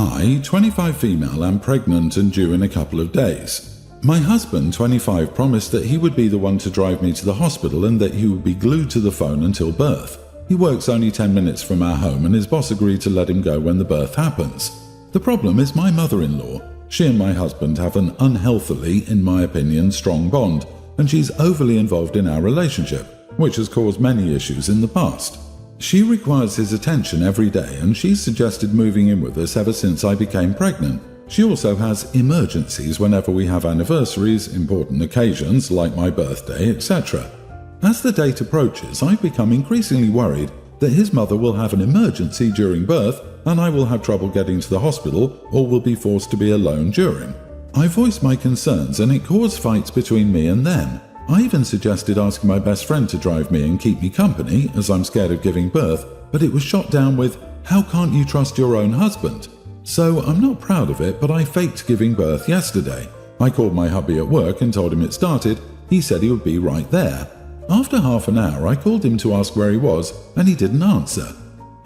I, 25 female, am pregnant and due in a couple of days. My husband, 25, promised that he would be the one to drive me to the hospital and that he would be glued to the phone until birth. He works only 10 minutes from our home and his boss agreed to let him go when the birth happens. The problem is my mother-in-law. She and my husband have an unhealthily, in my opinion, strong bond, and she's overly involved in our relationship, which has caused many issues in the past. She requires his attention every day and she's suggested moving in with us ever since I became pregnant. She also has emergencies whenever we have anniversaries, important occasions like my birthday, etc. As the date approaches, I've become increasingly worried that his mother will have an emergency during birth and I will have trouble getting to the hospital or will be forced to be alone during. I voiced my concerns and it caused fights between me and them. I even suggested asking my best friend to drive me and keep me company as I'm scared of giving birth, but it was shot down with, "How can't you trust your own husband?" So I'm not proud of it, but I faked giving birth yesterday. I called my hubby at work and told him it started. He said he would be right there. After half an hour, I called him to ask where he was, and he didn't answer.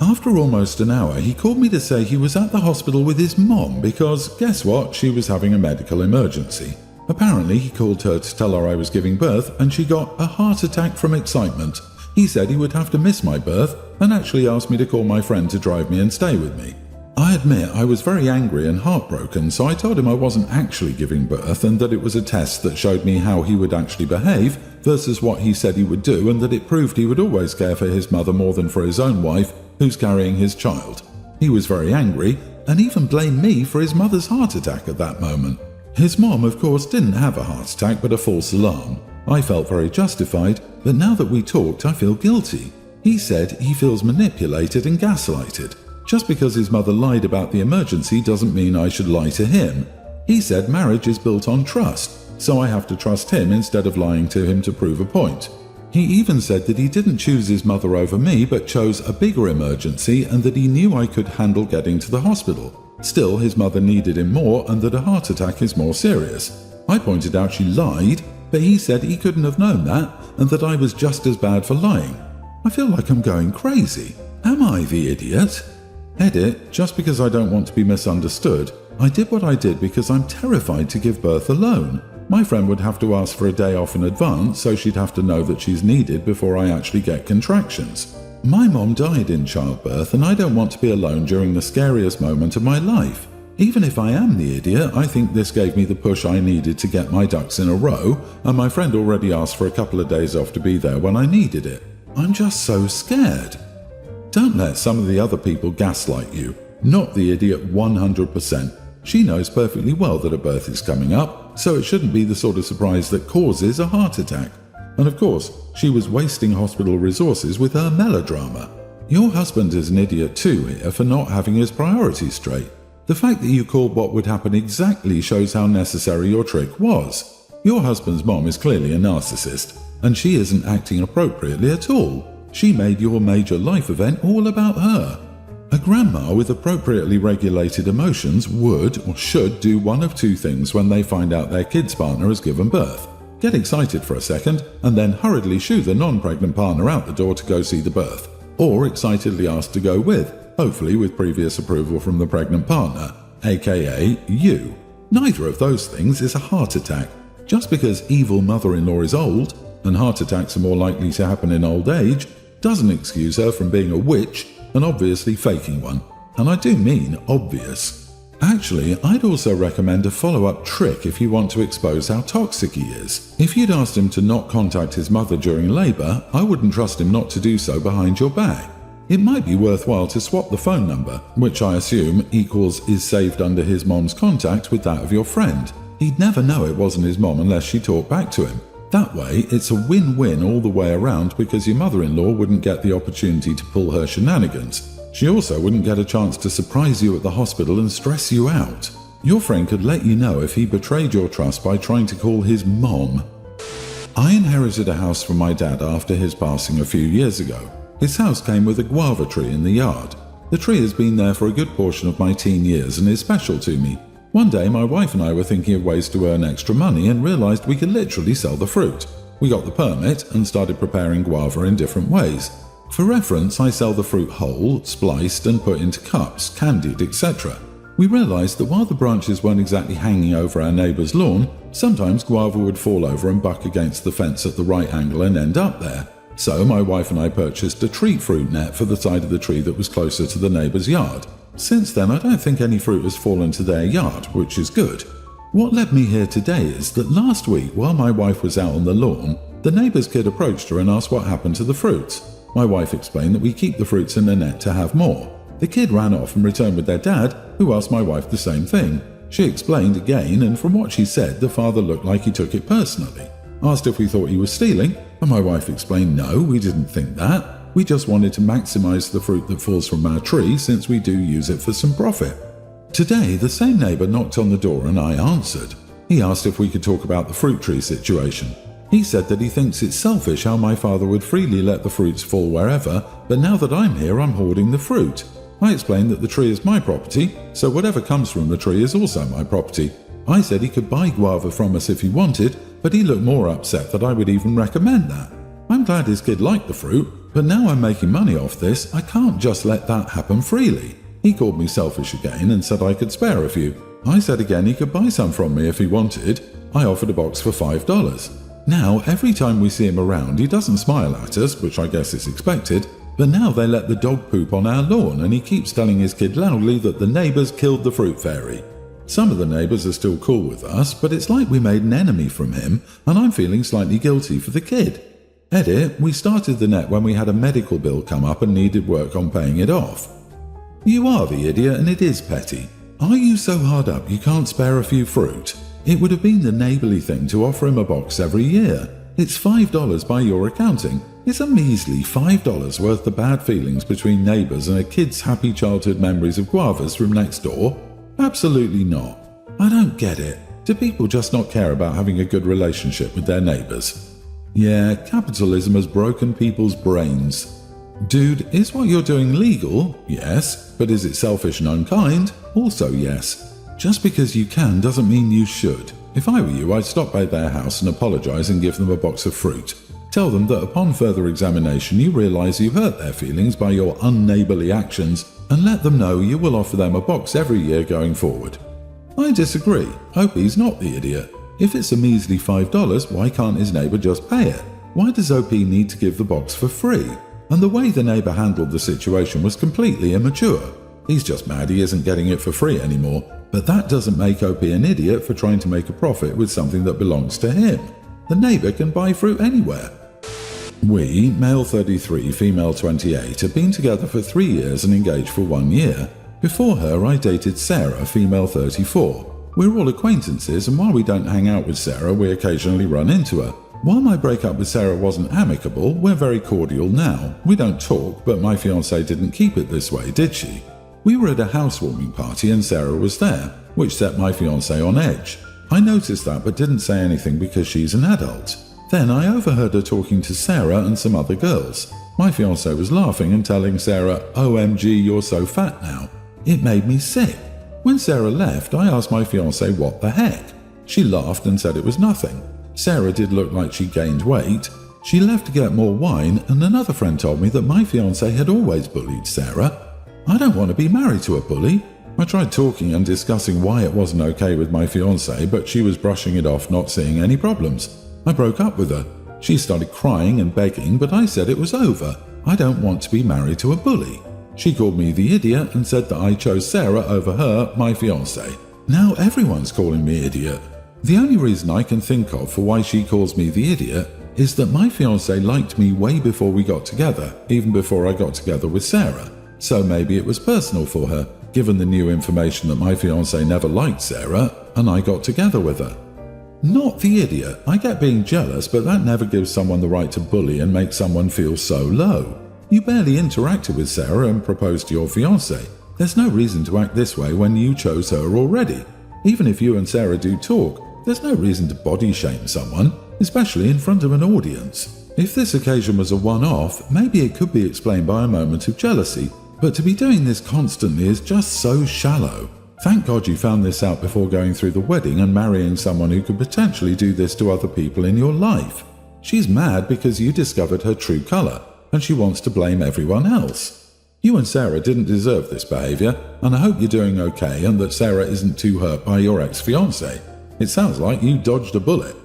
After almost an hour, he called me to say he was at the hospital with his mom because, guess what, she was having a medical emergency. Apparently, he called her to tell her I was giving birth, and she got a heart attack from excitement. He said he would have to miss my birth, and actually asked me to call my friend to drive me and stay with me. I admit I was very angry and heartbroken, so I told him I wasn't actually giving birth and that it was a test that showed me how he would actually behave versus what he said he would do, and that it proved he would always care for his mother more than for his own wife, who's carrying his child. He was very angry and even blamed me for his mother's heart attack at that moment. His mom, of course, didn't have a heart attack but a false alarm. I felt very justified, but now that we talked, I feel guilty. He said he feels manipulated and gaslighted. Just because his mother lied about the emergency doesn't mean I should lie to him. He said marriage is built on trust, so I have to trust him instead of lying to him to prove a point. He even said that he didn't choose his mother over me but chose a bigger emergency and that he knew I could handle getting to the hospital. Still, his mother needed him more and that a heart attack is more serious. I pointed out she lied, but he said he couldn't have known that and that I was just as bad for lying. I feel like I'm going crazy. Am I the idiot? Edit, just because I don't want to be misunderstood, I did what I did because I'm terrified to give birth alone. My friend would have to ask for a day off in advance, so she'd have to know that she's needed before I actually get contractions. My mom died in childbirth and I don't want to be alone during the scariest moment of my life. Even if I am the idiot, I think this gave me the push I needed to get my ducks in a row, and my friend already asked for a couple of days off to be there when I needed it. I'm just so scared. Don't let some of the other people gaslight you. Not the idiot 100%. She knows perfectly well that a birth is coming up, so it shouldn't be the sort of surprise that causes a heart attack. And of course, she was wasting hospital resources with her melodrama. Your husband is an idiot too here for not having his priorities straight. The fact that you called what would happen exactly shows how necessary your trick was. Your husband's mom is clearly a narcissist, and she isn't acting appropriately at all. She made your major life event all about her. A grandma with appropriately regulated emotions would or should do one of two things when they find out their kid's partner has given birth. Get excited for a second and then hurriedly shoo the non-pregnant partner out the door to go see the birth, or excitedly ask to go with, hopefully with previous approval from the pregnant partner, aka you. Neither of those things is a heart attack. Just because evil mother-in-law is old, and heart attacks are more likely to happen in old age, doesn't excuse her from being a witch and obviously faking one. And I do mean obvious. Actually, I'd also recommend a follow-up trick if you want to expose how toxic he is. If you'd asked him to not contact his mother during labour, I wouldn't trust him not to do so behind your back. It might be worthwhile to swap the phone number, which I assume equals is saved under his mom's contact with that of your friend. He'd never know it wasn't his mom unless she talked back to him. That way, it's a win-win all the way around because your mother-in-law wouldn't get the opportunity to pull her shenanigans. She also wouldn't get a chance to surprise you at the hospital and stress you out. Your friend could let you know if he betrayed your trust by trying to call his mom. I inherited a house from my dad after his passing a few years ago. His house came with a guava tree in the yard. The tree has been there for a good portion of my teen years and is special to me. One day, my wife and I were thinking of ways to earn extra money and realized we could literally sell the fruit. We got the permit and started preparing guava in different ways. For reference, I sell the fruit whole, spliced and put into cups, candied, etc. We realised that while the branches weren't exactly hanging over our neighbour's lawn, sometimes guava would fall over and buck against the fence at the right angle and end up there. So my wife and I purchased a tree fruit net for the side of the tree that was closer to the neighbour's yard. Since then, I don't think any fruit has fallen to their yard, which is good. What led me here today is that last week, while my wife was out on the lawn, the neighbour's kid approached her and asked what happened to the fruits. My wife explained that we keep the fruits in the net to have more. The kid ran off and returned with their dad, who asked my wife the same thing. She explained again, and from what she said, the father looked like he took it personally. Asked if we thought he was stealing, and my wife explained no, we didn't think that. We just wanted to maximise the fruit that falls from our tree since we do use it for some profit. Today, the same neighbour knocked on the door and I answered. He asked if we could talk about the fruit tree situation. He said that he thinks it's selfish how my father would freely let the fruits fall wherever, but now that I'm here, I'm hoarding the fruit. I explained that the tree is my property, so whatever comes from the tree is also my property. I said he could buy guava from us if he wanted, but he looked more upset that I would even recommend that. I'm glad his kid liked the fruit, but now I'm making money off this, I can't just let that happen freely. He called me selfish again and said I could spare a few. I said again he could buy some from me if he wanted. I offered a box for $5. Now, every time we see him around, he doesn't smile at us, which I guess is expected, but now they let the dog poop on our lawn and he keeps telling his kid loudly that the neighbours killed the fruit fairy. Some of the neighbours are still cool with us, but it's like we made an enemy from him and I'm feeling slightly guilty for the kid. Edit, we started the net when we had a medical bill come up and needed work on paying it off. You are the idiot and it is petty. Are you so hard up you can't spare a few fruit? It would have been the neighbourly thing to offer him a box every year. It's $5 by your accounting. It's a measly $5 worth of bad feelings between neighbours and a kid's happy childhood memories of guavas from next door? Absolutely not. I don't get it. Do people just not care about having a good relationship with their neighbours? Yeah, capitalism has broken people's brains. Dude, is what you're doing legal? Yes. But is it selfish and unkind? Also yes. Just because you can doesn't mean you should. If I were you, I'd stop by their house and apologise and give them a box of fruit. Tell them that upon further examination you realise you hurt their feelings by your unneighbourly actions and let them know you will offer them a box every year going forward. I disagree. Opie's not the idiot. If it's a measly $5, why can't his neighbour just pay it? Why does OP need to give the box for free? And the way the neighbour handled the situation was completely immature. He's just mad he isn't getting it for free anymore, but that doesn't make OP an idiot for trying to make a profit with something that belongs to him. The neighbour can buy fruit anywhere. We, male 33, female 28, have been together for 3 years and engaged for 1 year. Before her, I dated Sarah, female 34. We're all acquaintances, and while we don't hang out with Sarah, we occasionally run into her. While my breakup with Sarah wasn't amicable, we're very cordial now. We don't talk, but my fiancée didn't keep it this way, did she? We were at a housewarming party and Sarah was there, which set my fiancée on edge. I noticed that but didn't say anything because she's an adult. Then I overheard her talking to Sarah and some other girls. My fiancé was laughing and telling Sarah, "OMG, you're so fat now." It made me sick. When Sarah left, I asked my fiancé what the heck. She laughed and said it was nothing. Sarah did look like she gained weight. She left to get more wine, and another friend told me that my fiancé had always bullied Sarah. I don't want to be married to a bully. I tried talking and discussing why it wasn't okay with my fiancé, but she was brushing it off, not seeing any problems. I broke up with her. She started crying and begging, but I said it was over. I don't want to be married to a bully. She called me the idiot and said that I chose Sarah over her, my fiancé. Now everyone's calling me idiot. The only reason I can think of for why she calls me the idiot is that my fiancé liked me way before we got together, even before I got together with Sarah. So maybe it was personal for her, given the new information that my fiancé never liked Sarah and I got together with her. Not the idiot. I get being jealous, but that never gives someone the right to bully and make someone feel so low. You barely interacted with Sarah and proposed to your fiancé. There's no reason to act this way when you chose her already. Even if you and Sarah do talk, there's no reason to body shame someone, especially in front of an audience. If this occasion was a one-off, maybe it could be explained by a moment of jealousy, but to be doing this constantly is just so shallow. Thank God you found this out before going through the wedding and marrying someone who could potentially do this to other people in your life. She's mad because you discovered her true colour, and she wants to blame everyone else. You and Sarah didn't deserve this behaviour, and I hope you're doing okay and that Sarah isn't too hurt by your ex-fiancé. It sounds like you dodged a bullet.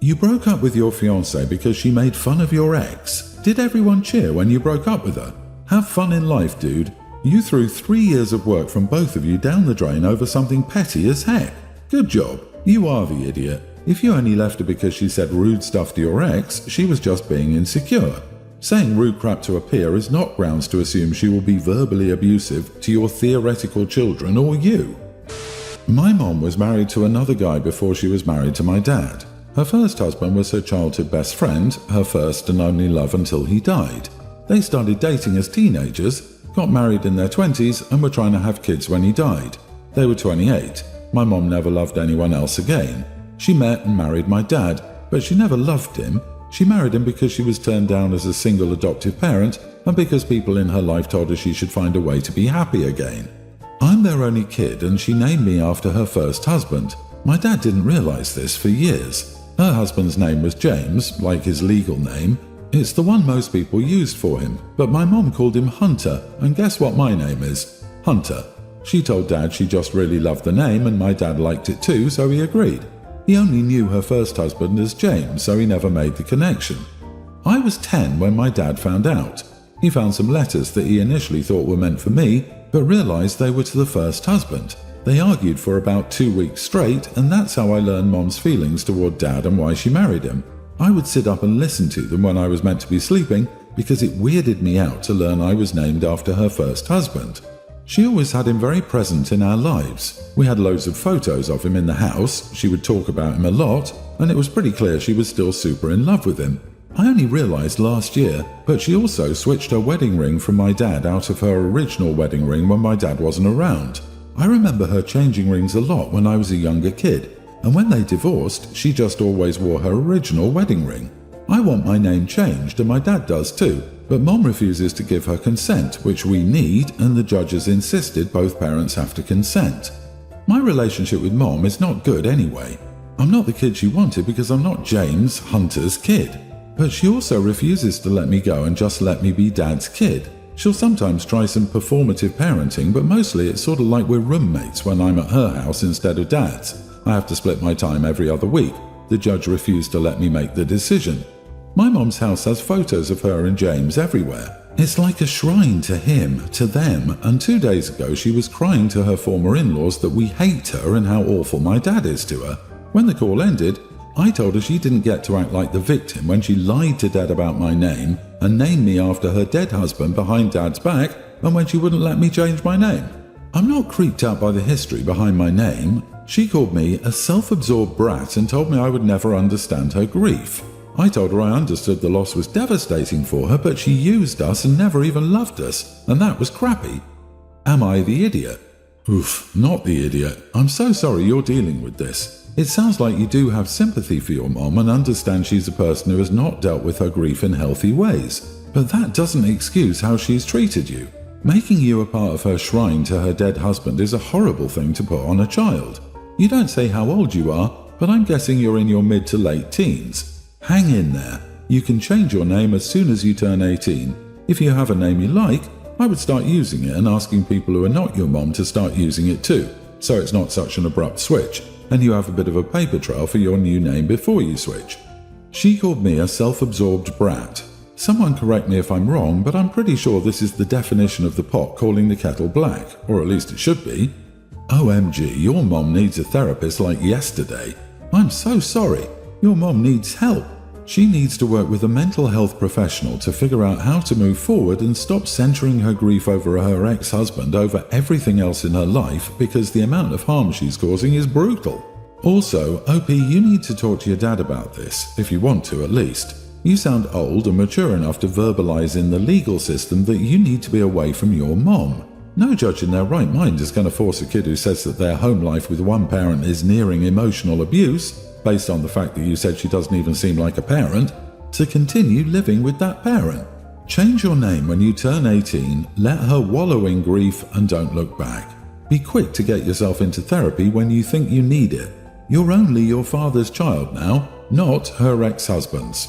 You broke up with your fiancé because she made fun of your ex. Did everyone cheer when you broke up with her? Have fun in life, dude. You threw 3 years of work from both of you down the drain over something petty as heck. Good job. You are the idiot. If you only left her because she said rude stuff to your ex, she was just being insecure. Saying rude crap to a peer is not grounds to assume she will be verbally abusive to your theoretical children or you. My mom was married to another guy before she was married to my dad. Her first husband was her childhood best friend, her first and only love until he died. They started dating as teenagers, got married in their 20s, and were trying to have kids when he died. They were 28. My mom never loved anyone else again. She met and married my dad, but she never loved him. She married him because she was turned down as a single adoptive parent and because people in her life told her she should find a way to be happy again. I'm their only kid and she named me after her first husband. My dad didn't realize this for years. Her husband's name was James, like his legal name. It's the one most people used for him, but my mom called him Hunter, and guess what my name is? Hunter. She told Dad she just really loved the name and my dad liked it too, so he agreed. He only knew her first husband as James, so he never made the connection. I was 10 when my dad found out. He found some letters that he initially thought were meant for me, but realized they were to the first husband. They argued for about 2 weeks straight, and that's how I learned Mom's feelings toward Dad and why she married him. I would sit up and listen to them when I was meant to be sleeping because it weirded me out to learn I was named after her first husband. She always had him very present in our lives. We had loads of photos of him in the house, she would talk about him a lot, and it was pretty clear she was still super in love with him. I only realized last year, but she also switched her wedding ring from my dad out of her original wedding ring when my dad wasn't around. I remember her changing rings a lot when I was a younger kid, and when they divorced, she just always wore her original wedding ring. I want my name changed, and my dad does too, but Mom refuses to give her consent, which we need, and the judges insisted both parents have to consent. My relationship with Mom is not good anyway. I'm not the kid she wanted because I'm not James Hunter's kid. But she also refuses to let me go and just let me be Dad's kid. She'll sometimes try some performative parenting, but mostly it's sort of like we're roommates when I'm at her house instead of Dad's. I have to split my time every other week. The judge refused to let me make the decision. My mom's house has photos of her and James everywhere. It's like a shrine to him, to them, and 2 days ago she was crying to her former in-laws that we hate her and how awful my dad is to her. When the call ended, I told her she didn't get to act like the victim when she lied to Dad about my name and named me after her dead husband behind Dad's back, and when she wouldn't let me change my name. I'm not creeped out by the history behind my name. She called me a self-absorbed brat and told me I would never understand her grief. I told her I understood the loss was devastating for her, but she used us and never even loved us, and that was crappy. Am I the idiot? Oof, not the idiot. I'm so sorry you're dealing with this. It sounds like you do have sympathy for your mom and understand she's a person who has not dealt with her grief in healthy ways. But that doesn't excuse how she's treated you. Making you a part of her shrine to her dead husband is a horrible thing to put on a child. You don't say how old you are, but I'm guessing you're in your mid to late teens. Hang in there. You can change your name as soon as you turn 18. If you have a name you like, I would start using it and asking people who are not your mom to start using it too, so it's not such an abrupt switch, and you have a bit of a paper trail for your new name before you switch. She called me a self-absorbed brat. Someone correct me if I'm wrong, but I'm pretty sure this is the definition of the pot calling the kettle black, or at least it should be. OMG, your mom needs a therapist like yesterday. I'm so sorry. Your mom needs help. She needs to work with a mental health professional to figure out how to move forward and stop centering her grief over her ex-husband over everything else in her life, because the amount of harm she's causing is brutal. Also, OP, you need to talk to your dad about this, if you want to at least. You sound old and mature enough to verbalize in the legal system that you need to be away from your mom. No judge in their right mind is going to force a kid who says that their home life with one parent is nearing emotional abuse, based on the fact that you said she doesn't even seem like a parent, to continue living with that parent. Change your name when you turn 18, let her wallow in grief, and don't look back. Be quick to get yourself into therapy when you think you need it. You're only your father's child now, not her ex-husband's.